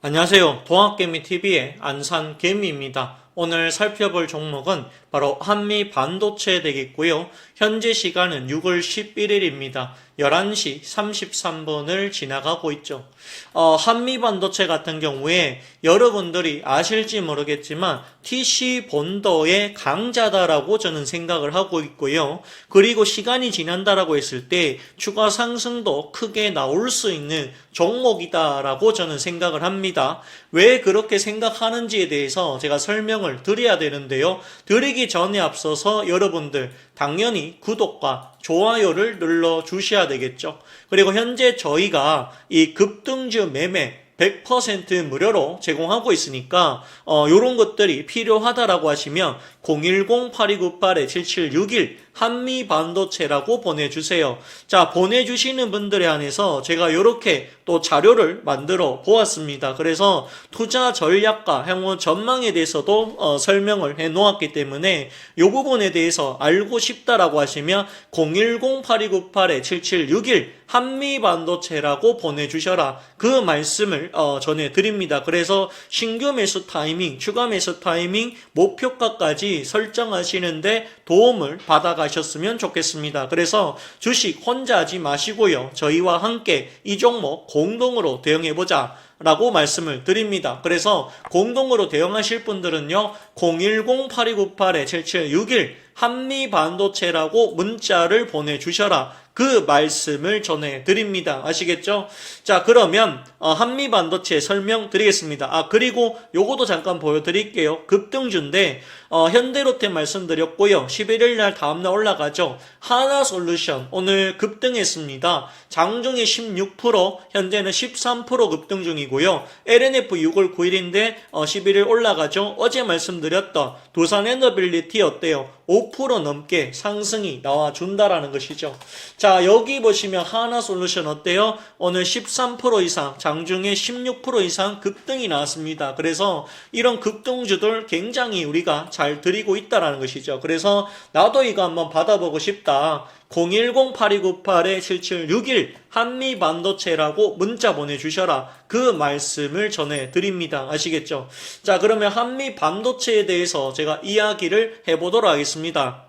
안녕하세요. 동학개미TV의 안산개미입니다. 오늘 살펴볼 종목은 바로 한미반도체 되겠고요. 현재 시간은 6월 11일입니다. 11시 33분을 지나가고 있죠. 한미반도체 같은 경우에 여러분들이 아실지 모르겠지만 TC 본더의 강자다라고 저는 생각을 하고 있고요. 그리고 시간이 지난다라고 했을 때 추가 상승도 크게 나올 수 있는 종목이다라고 저는 생각을 합니다. 왜 그렇게 생각하는지에 대해서 제가 설명을 드려야 되는데요. 드리기 전에 앞서서 여러분들 당연히 구독과 좋아요를 눌러주셔야 되겠죠. 그리고 현재 저희가 이 급등주 매매 100% 무료로 제공하고 있으니까 요런 것들이 필요하다라고 하시면 010-8298-7761 한미반도체라고 보내주세요. 자, 보내주시는 분들에 한해서 제가 이렇게 또 자료를 만들어 보았습니다. 그래서 투자 전략과 향후 전망에 대해서도 설명을 해 놓았기 때문에 이 부분에 대해서 알고 싶다라고 하시면 010-8298-7761 한미반도체라고 보내주셔라. 그 말씀을 전해드립니다. 그래서 신규 매수 타이밍, 추가 매수 타이밍, 목표가까지 설정하시는데 도움을 받아가셨으면 좋겠습니다. 그래서 주식 혼자 하지 마시고요. 저희와 함께 이 종목 공동으로 대응해보자 라고 말씀을 드립니다. 그래서 공동으로 대응하실 분들은요, 010-8298-7761 한미반도체라고 문자를 보내주셔라. 그 말씀을 전해드립니다. 아시겠죠? 자, 그러면 한미반도체 설명드리겠습니다. 그리고 요거도 잠깐 보여드릴게요. 급등주인데 현대로템 말씀드렸고요. 11일날 다음날 올라가죠. 하나솔루션 오늘 급등했습니다. 장중에 16%, 현재는 13% 급등 중이고요. LNF 6월 9일인데 11일 올라가죠. 어제 말씀드렸던 두산에너빌리티 어때요? 5% 넘게 상승이 나와준다라는 것이죠. 자, 여기 보시면 하나솔루션 어때요? 오늘 13% 이상, 장중에 16% 이상 급등이 나왔습니다. 그래서 이런 급등주들 굉장히 우리가 잘 드리고 있다라는 것이죠. 그래서 나도 이거 한번 받아보고 싶다. 010-8298-7761 한미반도체라고 문자 보내주셔라. 그 말씀을 전해드립니다. 아시겠죠? 자, 그러면 한미반도체에 대해서 제가 이야기를 해보도록 하겠습니다.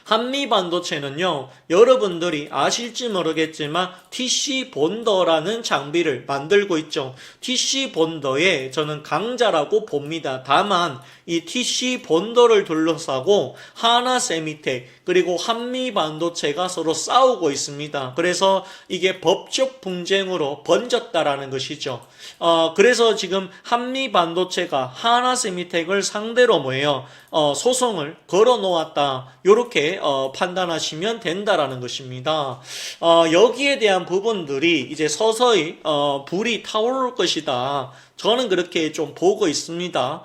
한미반도체는요, 여러분들이 아실지 모르겠지만 TC 본더라는 장비를 만들고 있죠. TC 본더에 저는 강자라고 봅니다. 다만 이 TC 본더를 둘러싸고 하나세미텍 그리고 한미반도체가 서로 싸우고 있습니다. 그래서 이게 법적 분쟁으로 번졌다라는 것이죠. 그래서 지금 한미반도체가 하나세미텍을 상대로 뭐예요? 소송을 걸어 놓았다. 요렇게 판단하시면 된다라는 것입니다. 여기에 대한 부분들이 이제 서서히 불이 타오를 것이다. 저는 그렇게 좀 보고 있습니다.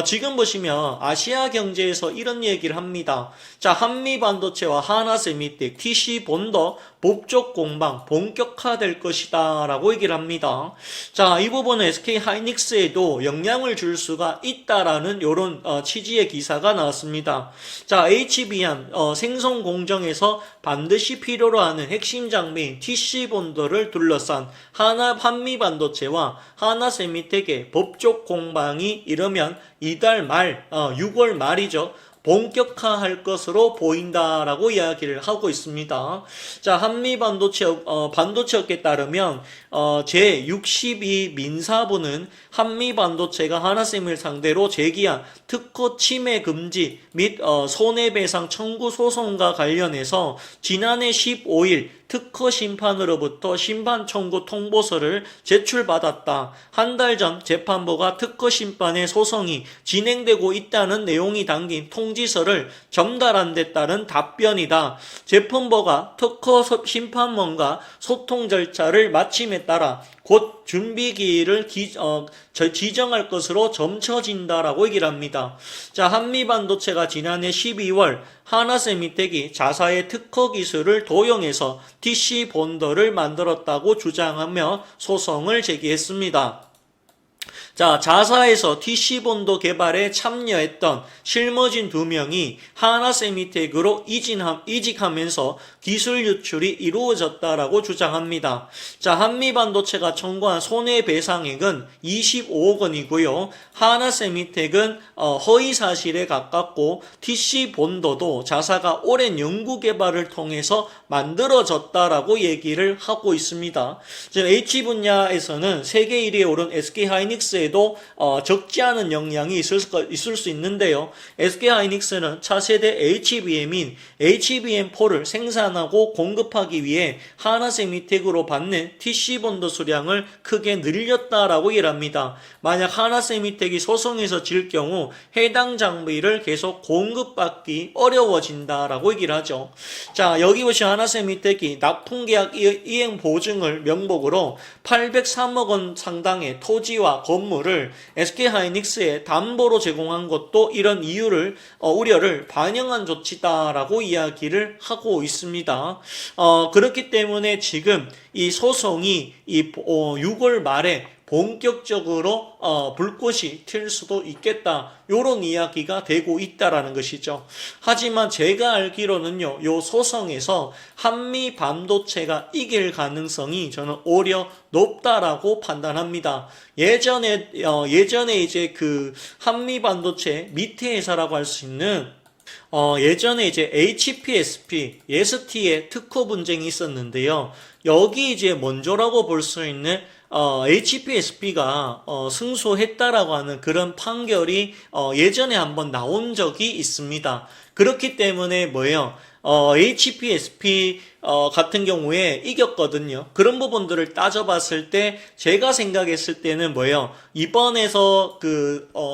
지금 보시면 아시아 경제에서 이런 얘기를 합니다. 자, 한미반도체와 하나세미텍, TC 본더 법적 공방 본격화될 것이다 라고 얘기를 합니다. 자, 이 부분은 SK하이닉스에도 영향을 줄 수가 있다라는 이런 취지의 기사가 나왔습니다. 자, HBM 생성 공정에서 반드시 필요로 하는 핵심 장비인 TC 본더를 둘러싼 한미반도체와 하나세미텍의 법적 공방이 이르면 이달 말, 6월 말이죠. 본격화할 것으로 보인다라고 이야기를 하고 있습니다. 자, 반도체업계에 따르면 제62 민사부는 한미반도체가 하나쌤을 상대로 제기한 특허 침해 금지 및 손해배상 청구 소송과 관련해서 지난해 15일 특허 심판으로부터 심판 청구 통보서를 제출받았다. 한 달 전 재판부가 특허 심판의 소송이 진행되고 있다는 내용이 담긴 통지서를 전달한 데 따른 답변이다. 재판부가 특허 심판원과 소통 절차를 마침에 따라 곧 준비기일을 지정할 것으로 점쳐진다라고 얘기를 합니다. 자, 한미반도체가 지난해 12월 하나세미텍이 자사의 특허 기술을 도용해서 TC 본더를 만들었다고 주장하며 소송을 제기했습니다. 자, 자사에서 TC본도 개발에 참여했던 실무진 2명이 하나세미텍으로 이직하면서 기술 유출이 이루어졌다라고 주장합니다. 자, 한미반도체가 청구한 손해배상액은 25억 원이고요. 하나세미텍은 허위 사실에 가깝고 TC본도도 자사가 오랜 연구 개발을 통해서 만들어졌다라고 얘기를 하고 있습니다. 지금 H 분야에서는 세계 1위에 오른 SK하이닉스에도 적지 않은 영향이 있을 수 있는데요. SK하이닉스는 차세대 HBM인 HBM4를 생산하고 공급하기 위해 하나세미텍으로 받는 TC본도 수량을 크게 늘렸다라고 일합니다. 만약 하나세미텍이 소송에서 질 경우 해당 장비를 계속 공급받기 어려워진다라고 얘기를 하죠. 자, 여기 보시면 하나세미텍이 납품계약 이행 보증을 명목으로 803억 원 상당의 토지와 건물을 SK하이닉스에 담보로 제공한 것도 이런 이유를 우려를 반영한 조치다라고 이야기를 하고 있습니다. 그렇기 때문에 지금 이 소송이 6월 말에 본격적으로 불꽃이 튈 수도 있겠다. 요런 이야기가 되고 있다라는 것이죠. 하지만 제가 알기로는요. 요 소송에서 한미 반도체가 이길 가능성이 저는 오히려 높다라고 판단합니다. 예전에 이제 그 한미 반도체 밑에 회사라고 할 수 있는 예전에 이제 HPSP, 예스티의 특허 분쟁이 있었는데요. 여기 이제 먼저라고 볼 수 있는 HPSP가 승소했다라고 하는 그런 판결이 예전에 한번 나온 적이 있습니다. 그렇기 때문에 뭐예요? HPSP 같은 경우에 이겼거든요. 그런 부분들을 따져봤을 때 제가 생각했을 때는 뭐예요? 이번에서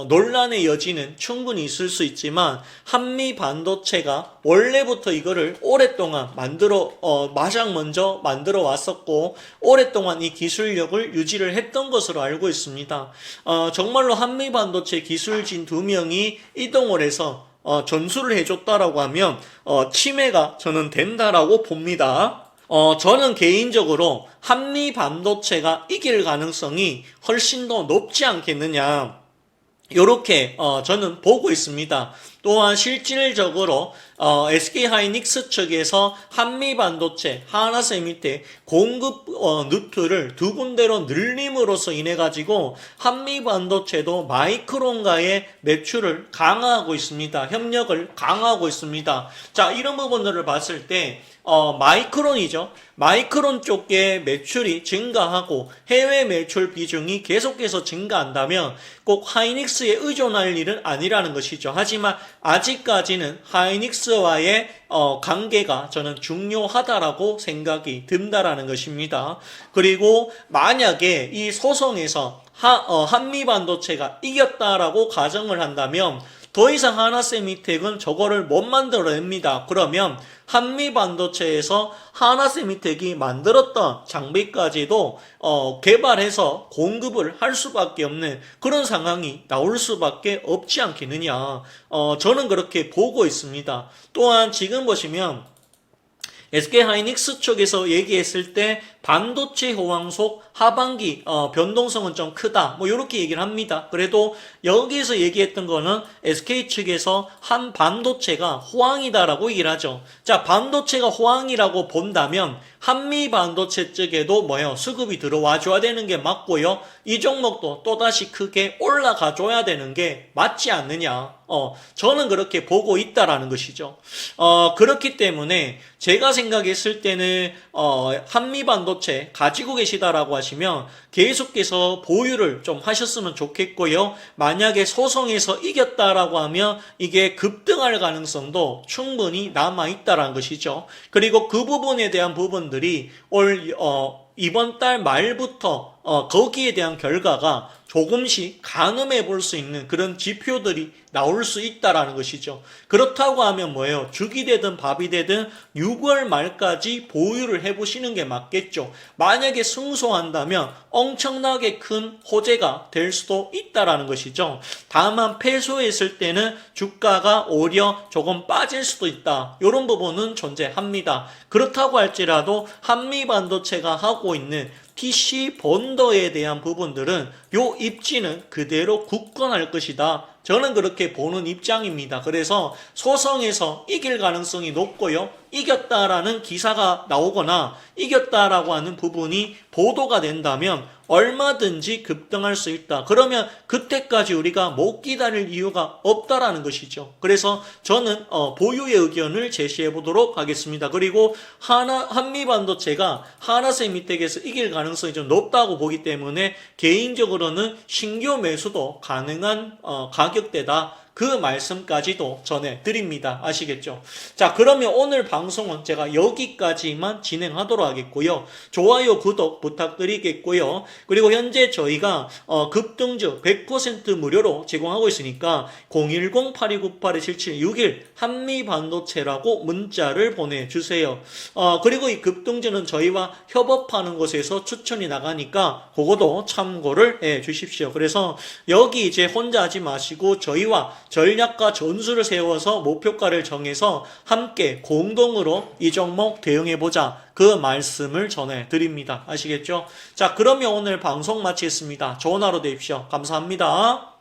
논란의 여지는 충분히 있을 수 있지만 한미 반도체가 원래부터 이거를 오랫동안 가장 먼저 만들어 왔었고 오랫동안 이 기술력을 유지를 했던 것으로 알고 있습니다. 정말로 한미 반도체 기술진 2명이 이동을 해서 전수를 해줬다라고 하면 침해가 저는 된다라고 봅니다. 저는 개인적으로 한미 반도체가 이길 가능성이 훨씬 더 높지 않겠느냐. 요렇게 저는 보고 있습니다. 또한 실질적으로 SK하이닉스 측에서 한미반도체, 하나세미텍 공급 루트를 두 군데로 늘림으로써 인해 가지고 한미반도체도 마이크론과의 매출을 강화하고 있습니다. 협력을 강화하고 있습니다. 자, 이런 부분들을 봤을 때 마이크론이죠. 마이크론 쪽의 매출이 증가하고 해외 매출 비중이 계속해서 증가한다면 꼭 하이닉스에 의존할 일은 아니라는 것이죠. 하지만 아직까지는 하이닉스와의 관계가 저는 중요하다라고 생각이 든다라는 것입니다. 그리고 만약에 이 소송에서 한미반도체가 이겼다라고 가정을 한다면 더 이상 하나세미텍은 저거를 못 만들어냅니다. 그러면 한미반도체에서 하나세미텍이 만들었던 장비까지도 개발해서 공급을 할 수밖에 없는 그런 상황이 나올 수밖에 없지 않겠느냐. 저는 그렇게 보고 있습니다. 또한 지금 보시면 SK하이닉스 쪽에서 얘기했을 때 반도체 호황속 하반기 변동성은 좀 크다. 뭐 이렇게 얘기를 합니다. 그래도 여기서 얘기했던 거는 SK 측에서 한 반도체가 호황이다라고 얘기를 하죠. 자, 반도체가 호황이라고 본다면 한미 반도체 쪽에도 수급이 들어와 줘야 되는 게 맞고요. 이 종목도 또다시 크게 올라가 줘야 되는 게 맞지 않느냐. 저는 그렇게 보고 있다라는 것이죠. 그렇기 때문에 제가 생각했을 때는 한미 반도체 가지고 계시다라고 하시면 계속해서 보유를 좀 하셨으면 좋겠고요. 만약에 소송에서 이겼다라고 하면 이게 급등할 가능성도 충분히 남아있다라는 것이죠. 그리고 그 부분에 대한 부분들이 이번 달 말부터 거기에 대한 결과가 조금씩 가늠해 볼 수 있는 그런 지표들이 나올 수 있다라는 것이죠. 그렇다고 하면 죽이 되든 밥이 되든 6월 말까지 보유를 해보시는 게 맞겠죠. 만약에 승소한다면 엄청나게 큰 호재가 될 수도 있다라는 것이죠. 다만 패소했을 때는 주가가 오히려 조금 빠질 수도 있다. 이런 부분은 존재합니다. 그렇다고 할지라도 한미반도체가 하고 있는 TC본도에 대한 부분들은 요 입지는 그대로 굳건할 것이다. 저는 그렇게 보는 입장입니다. 그래서 소송에서 이길 가능성이 높고요. 이겼다라는 기사가 나오거나 이겼다라고 하는 부분이 보도가 된다면 얼마든지 급등할 수 있다. 그러면 그때까지 우리가 못 기다릴 이유가 없다라는 것이죠. 그래서 저는 보유의 의견을 제시해 보도록 하겠습니다. 그리고 한미반도체가 하나세미텍에서 이길 가능성이 좀 높다고 보기 때문에 개인적으로는 신규 매수도 가능한 가격대다. 그 말씀까지도 전해드립니다. 아시겠죠? 자, 그러면 오늘 방송은 제가 여기까지만 진행하도록 하겠고요. 좋아요, 구독 부탁드리겠고요. 그리고 현재 저희가 급등주 100% 무료로 제공하고 있으니까 010-8298-7761 한미반도체라고 문자를 보내주세요. 그리고 이 급등주는 저희와 협업하는 곳에서 추천이 나가니까 그거도 참고를 해 주십시오. 그래서 여기 이제 혼자 하지 마시고 저희와 전략과 전술을 세워서 목표가를 정해서 함께 공동으로 이 종목 대응해보자. 그 말씀을 전해드립니다. 아시겠죠? 자, 그러면 오늘 방송 마치겠습니다. 좋은 하루 되십시오. 감사합니다.